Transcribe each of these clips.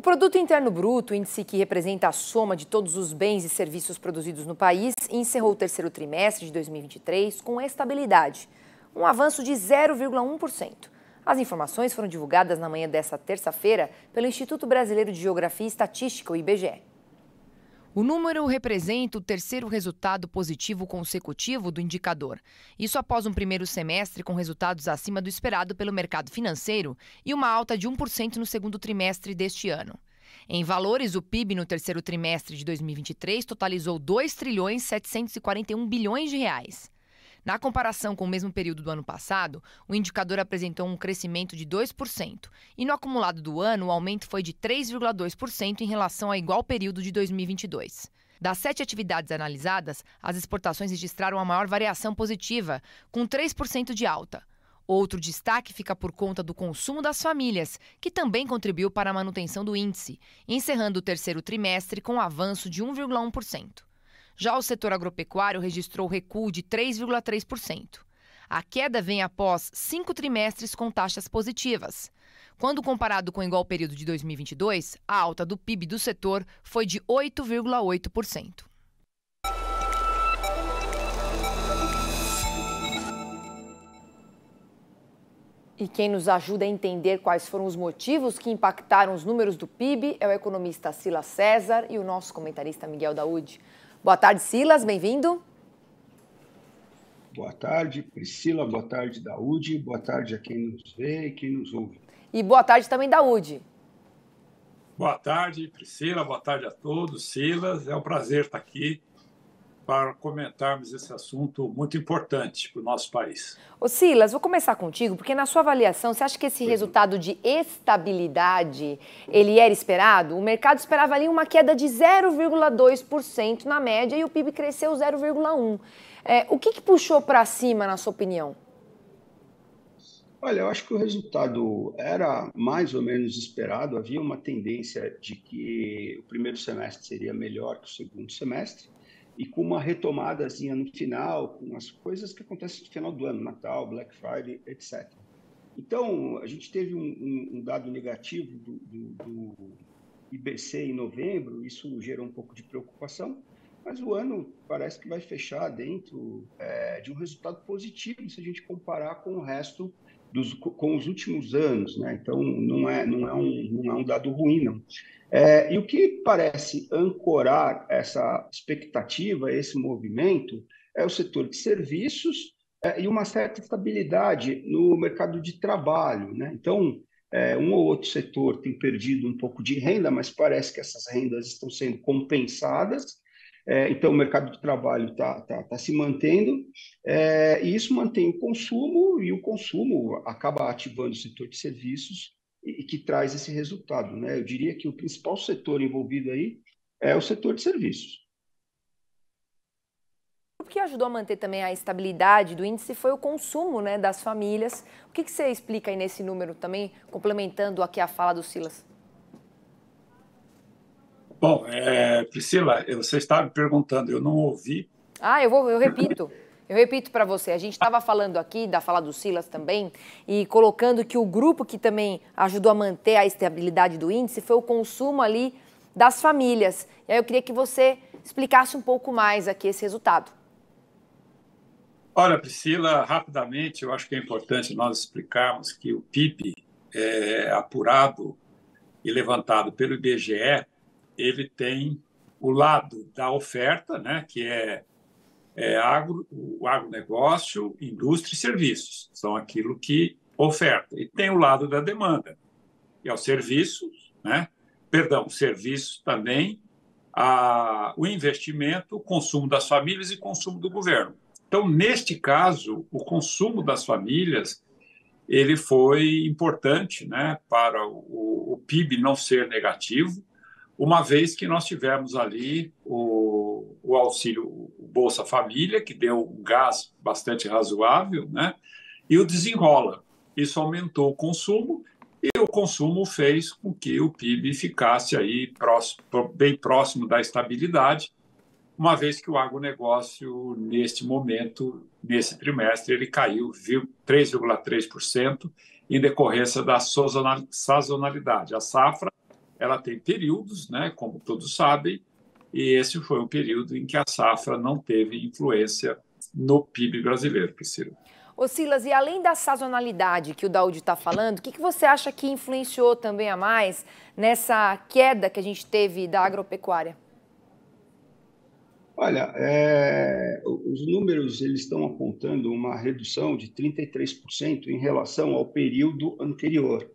Produto Interno Bruto, índice que representa a soma de todos os bens e serviços produzidos no país, encerrou o terceiro trimestre de 2023 com estabilidade, um avanço de 0,1%. As informações foram divulgadas na manhã desta terça-feira pelo Instituto Brasileiro de Geografia e Estatística, o IBGE. O número representa o terceiro resultado positivo consecutivo do indicador. Isso após um primeiro semestre com resultados acima do esperado pelo mercado financeiro e uma alta de 1% no segundo trimestre deste ano. Em valores, o PIB no terceiro trimestre de 2023 totalizou 2,741 bilhões de reais. Na comparação com o mesmo período do ano passado, o indicador apresentou um crescimento de 2% e no acumulado do ano o aumento foi de 3,2% em relação ao igual período de 2022. Das 7 atividades analisadas, as exportações registraram a maior variação positiva, com 3% de alta. Outro destaque fica por conta do consumo das famílias, que também contribuiu para a manutenção do índice, encerrando o terceiro trimestre com um avanço de 1,1%. Já o setor agropecuário registrou recuo de 3,3%. A queda vem após 5 trimestres com taxas positivas. Quando comparado com o igual período de 2022, a alta do PIB do setor foi de 8,8%. E quem nos ajuda a entender quais foram os motivos que impactaram os números do PIB é o economista Silas César e o nosso comentarista Miguel Daúde. Boa tarde, Silas, bem-vindo. Boa tarde, Priscila, boa tarde, Daúde, boa tarde a quem nos vê e quem nos ouve. E boa tarde também, Daúde. Boa tarde, Priscila, boa tarde a todos. Silas, é um prazer estar aqui para comentarmos esse assunto muito importante para o nosso país. Ô Silas, vou começar contigo, porque na sua avaliação, você acha que esse resultado de estabilidade, ele era esperado? O mercado esperava ali uma queda de 0,2% na média e o PIB cresceu 0,1%. O que puxou para cima, na sua opinião? Olha, eu acho que o resultado era mais ou menos esperado. Havia uma tendência de que o primeiro semestre seria melhor que o segundo semestre, e com uma retomadazinha no final, com as coisas que acontecem no final do ano, Natal, Black Friday, etc. Então, a gente teve um dado negativo do IBC em novembro, isso gerou um pouco de preocupação, mas o ano parece que vai fechar dentro de um resultado positivo, se a gente comparar com o resto, com os últimos anos, né? Então, não é um dado ruim, não. E o que parece ancorar essa expectativa, esse movimento, é o setor de serviços e uma certa estabilidade no mercado de trabalho, né? Então, um ou outro setor tem perdido um pouco de renda, mas parece que essas rendas estão sendo compensadas. Então, o mercado de trabalho está se mantendo, e isso mantém o consumo, e o consumo acaba ativando o setor de serviços, e que traz esse resultado, né? Eu diria que o principal setor envolvido aí é o setor de serviços. O que ajudou a manter também a estabilidade do índice foi o consumo, né, das famílias. O que você explica aí nesse número também, complementando aqui a fala do Silas? Bom, Priscila, você estava me perguntando, eu não ouvi. Eu repito. Eu repito para você, a gente estava falando aqui da fala do Silas também e colocando que o grupo que também ajudou a manter a estabilidade do índice foi o consumo ali das famílias. E aí eu queria que você explicasse um pouco mais aqui esse resultado. Olha, Priscila, rapidamente, eu acho que é importante nós explicarmos que o PIB apurado e levantado pelo IBGE, ele tem o lado da oferta, né, que o agronegócio, indústria e serviços, são aquilo que oferta. E tem o lado da demanda, que é os serviços, né? Serviços também, o investimento, o consumo das famílias e consumo do governo. Então, neste caso, o consumo das famílias ele foi importante, né, para o PIB não ser negativo, uma vez que nós tivemos ali o auxílio o Bolsa Família, que deu um gás bastante razoável, né? E o desenrola. Isso aumentou o consumo e o consumo fez com que o PIB ficasse aí bem próximo da estabilidade, uma vez que o agronegócio, neste momento, nesse trimestre, ele caiu 3,3% em decorrência da sazonalidade. A safra ela tem períodos, né, como todos sabem, e esse foi um período em que a safra não teve influência no PIB brasileiro, Priscila. Ô Silas, e além da sazonalidade que o Daúde está falando, o que você acha que influenciou também a mais nessa queda que a gente teve da agropecuária? Olha, os números eles estão apontando uma redução de 33% em relação ao período anterior.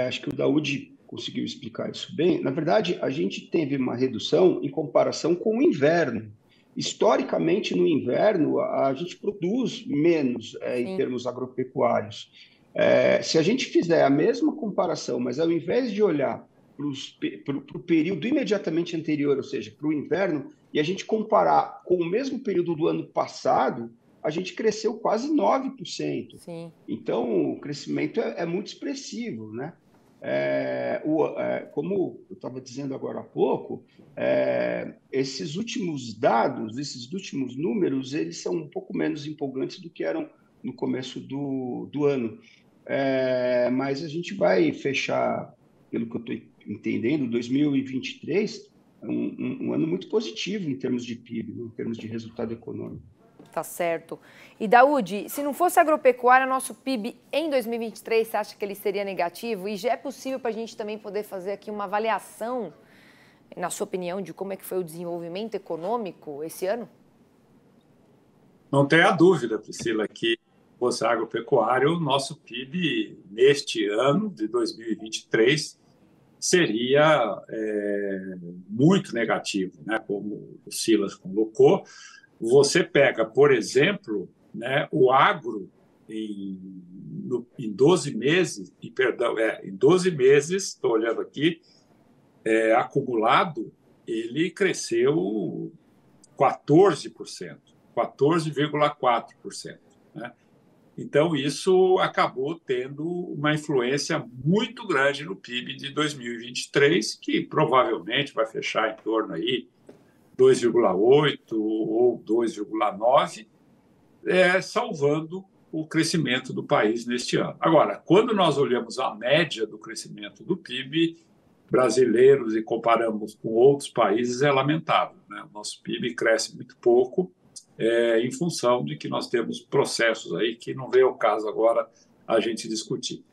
Acho que o Daúde conseguiu explicar isso bem. Na verdade, a gente teve uma redução em comparação com o inverno. Historicamente, no inverno, a gente produz menos em termos agropecuários. Se a gente fizer a mesma comparação, mas ao invés de olhar para o período imediatamente anterior, ou seja, para o inverno, e a gente comparar com o mesmo período do ano passado, a gente cresceu quase 9%. Sim. Então, o crescimento é muito expressivo, né? Como eu estava dizendo agora há pouco, esses últimos dados, esses últimos números, eles são um pouco menos empolgantes do que eram no começo do ano. Mas a gente vai fechar, pelo que eu estou entendendo, 2023, um ano muito positivo em termos de PIB, em termos de resultado econômico. Tá certo. E, Daúde, se não fosse agropecuária, nosso PIB em 2023, você acha que ele seria negativo? E já é possível para a gente também poder fazer aqui uma avaliação, na sua opinião, de como é que foi o desenvolvimento econômico esse ano? Não tenha dúvida, Priscila, que fosse agropecuário, o nosso PIB neste ano de 2023 seria muito negativo, né? Como o Silas colocou. Você pega, por exemplo, né, o agro em 12 meses, em 12 meses, estou olhando aqui, acumulado, ele cresceu 14%, 14,4%. Né? Então, isso acabou tendo uma influência muito grande no PIB de 2023, que provavelmente vai fechar em torno aí 2,8 ou 2,9, salvando o crescimento do país neste ano. Agora, quando nós olhamos a média do crescimento do PIB brasileiros e comparamos com outros países, é lamentável, né? O nosso PIB cresce muito pouco, em função de que nós temos processos aí que não vem ao caso agora a gente discutir.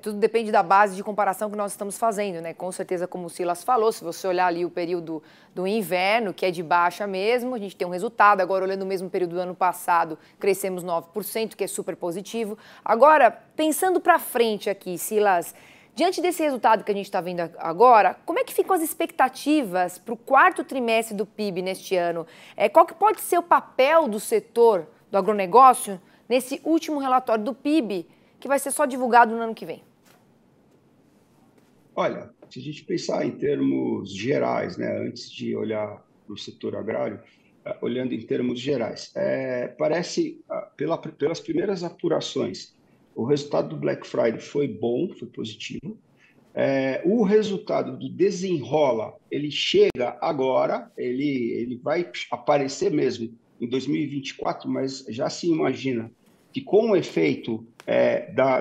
Tudo depende da base de comparação que nós estamos fazendo, né? Com certeza, como o Silas falou, se você olhar ali o período do inverno, que é de baixa mesmo, a gente tem um resultado. Agora, olhando o mesmo período do ano passado, crescemos 9%, que é super positivo. Agora, pensando para frente aqui, Silas, diante desse resultado que a gente está vendo agora, como é que ficam as expectativas para o quarto trimestre do PIB neste ano? Qual que pode ser o papel do setor do agronegócio nesse último relatório do PIB, que vai ser só divulgado no ano que vem? Olha, se a gente pensar em termos gerais, né, antes de olhar para o setor agrário, olhando em termos gerais, parece, pelas primeiras apurações, o resultado do Black Friday foi bom, foi positivo. O resultado do Desenrola, ele chega agora, ele vai aparecer mesmo em 2024, mas já se imagina que com o efeito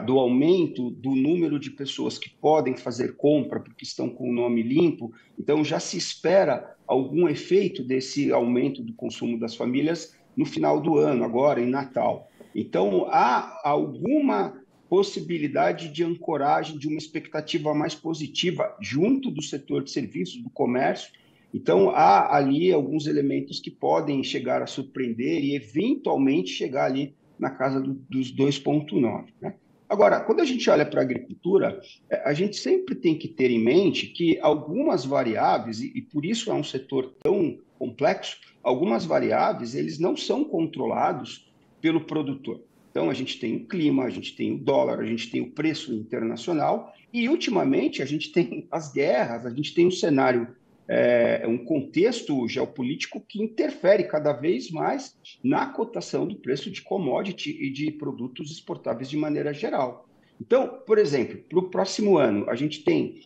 do aumento do número de pessoas que podem fazer compra porque estão com o nome limpo, então já se espera algum efeito desse aumento do consumo das famílias no final do ano, agora em Natal. Então, há alguma possibilidade de ancoragem de uma expectativa mais positiva junto do setor de serviços, do comércio. Então, há ali alguns elementos que podem chegar a surpreender e, eventualmente, chegar ali na casa dos 2,9. Né? Agora, quando a gente olha para a agricultura, a gente sempre tem que ter em mente que algumas variáveis, e por isso é um setor tão complexo, algumas variáveis eles não são controlados pelo produtor. Então, a gente tem o clima, a gente tem o dólar, a gente tem o preço internacional e, ultimamente, a gente tem as guerras, a gente tem um cenário, um contexto geopolítico que interfere cada vez mais na cotação do preço de commodity e de produtos exportáveis de maneira geral. Então, por exemplo, para o próximo ano, a gente tem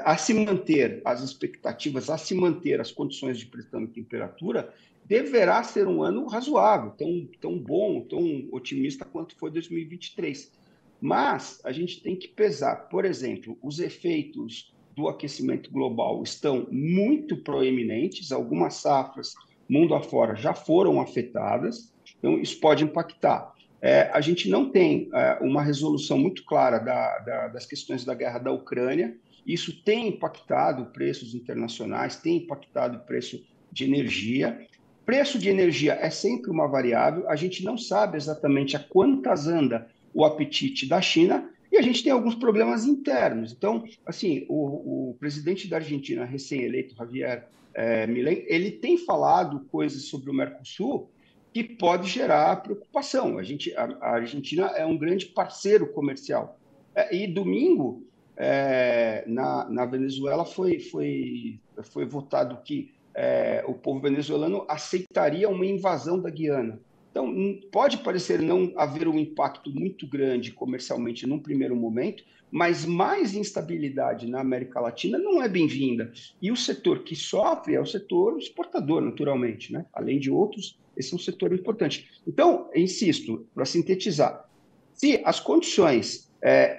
a se manter as expectativas, a se manter as condições de pressão e temperatura, deverá ser um ano razoável, tão bom, tão otimista quanto foi 2023. Mas a gente tem que pesar, por exemplo, os efeitos do aquecimento global estão muito proeminentes, algumas safras mundo afora já foram afetadas, então isso pode impactar. A gente não tem uma resolução muito clara das questões da guerra da Ucrânia, isso tem impactado preços internacionais, tem impactado o preço de energia. Preço de energia é sempre uma variável, a gente não sabe exatamente a quantas anda o apetite da China, e a gente tem alguns problemas internos. Então, assim, o presidente da Argentina, recém-eleito, Javier Milei, ele tem falado coisas sobre o Mercosul que pode gerar preocupação. A Argentina é um grande parceiro comercial. E domingo, na Venezuela, foi votado que o povo venezuelano aceitaria uma invasão da Guiana. Então, pode parecer não haver um impacto muito grande comercialmente num primeiro momento, mas mais instabilidade na América Latina não é bem-vinda. E o setor que sofre é o setor exportador, naturalmente, né? Além de outros, esse é um setor importante. Então, insisto, para sintetizar, se as condições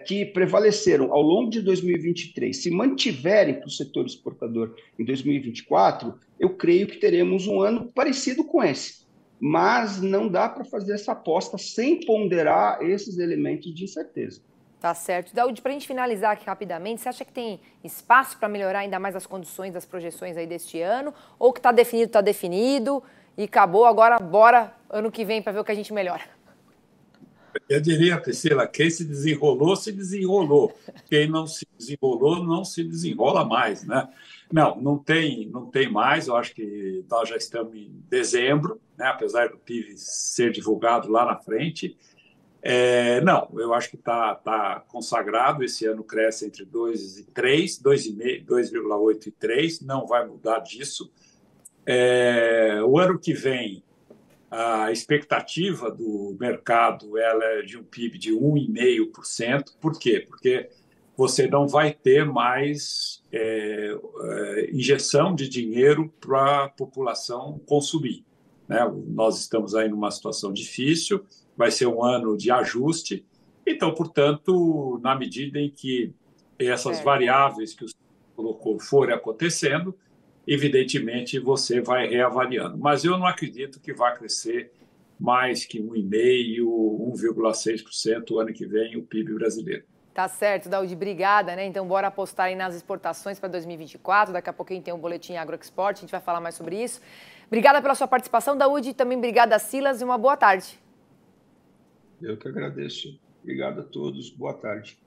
que prevaleceram ao longo de 2023 se mantiverem para o setor exportador em 2024, eu creio que teremos um ano parecido com esse. Mas não dá para fazer essa aposta sem ponderar esses elementos de incerteza. Tá certo. Daúde, para a gente finalizar aqui rapidamente, você acha que tem espaço para melhorar ainda mais as condições das projeções aí deste ano? Ou que está definido e acabou, agora bora ano que vem para ver o que a gente melhora? Eu diria, Priscila, quem se desenrolou, se desenrolou. Quem não se desenrolou, não se desenrola mais, né? Não tem mais. Eu acho que nós já estamos em dezembro, né? Apesar do PIB ser divulgado lá na frente. Eu acho que está consagrado. Esse ano cresce entre 2 e 3, 2,8 e 3, não vai mudar disso. O ano que vem, a expectativa do mercado ela é de um PIB de 1,5%. Por quê? Porque você não vai ter mais injeção de dinheiro para a população consumir, né? Nós estamos aí numa situação difícil, vai ser um ano de ajuste. Então, portanto, na medida em que essas variáveis que o senhor colocou forem acontecendo, evidentemente você vai reavaliando. Mas eu não acredito que vá crescer mais que 1,5%, 1,6% o ano que vem o PIB brasileiro. Tá certo, Daúde, obrigada, né? Então, bora apostar aí nas exportações para 2024. Daqui a pouquinho tem um boletim AgroExport, a gente vai falar mais sobre isso. Obrigada pela sua participação, Daúde, e também obrigada, Silas, e uma boa tarde. Eu que agradeço. Obrigado a todos. Boa tarde.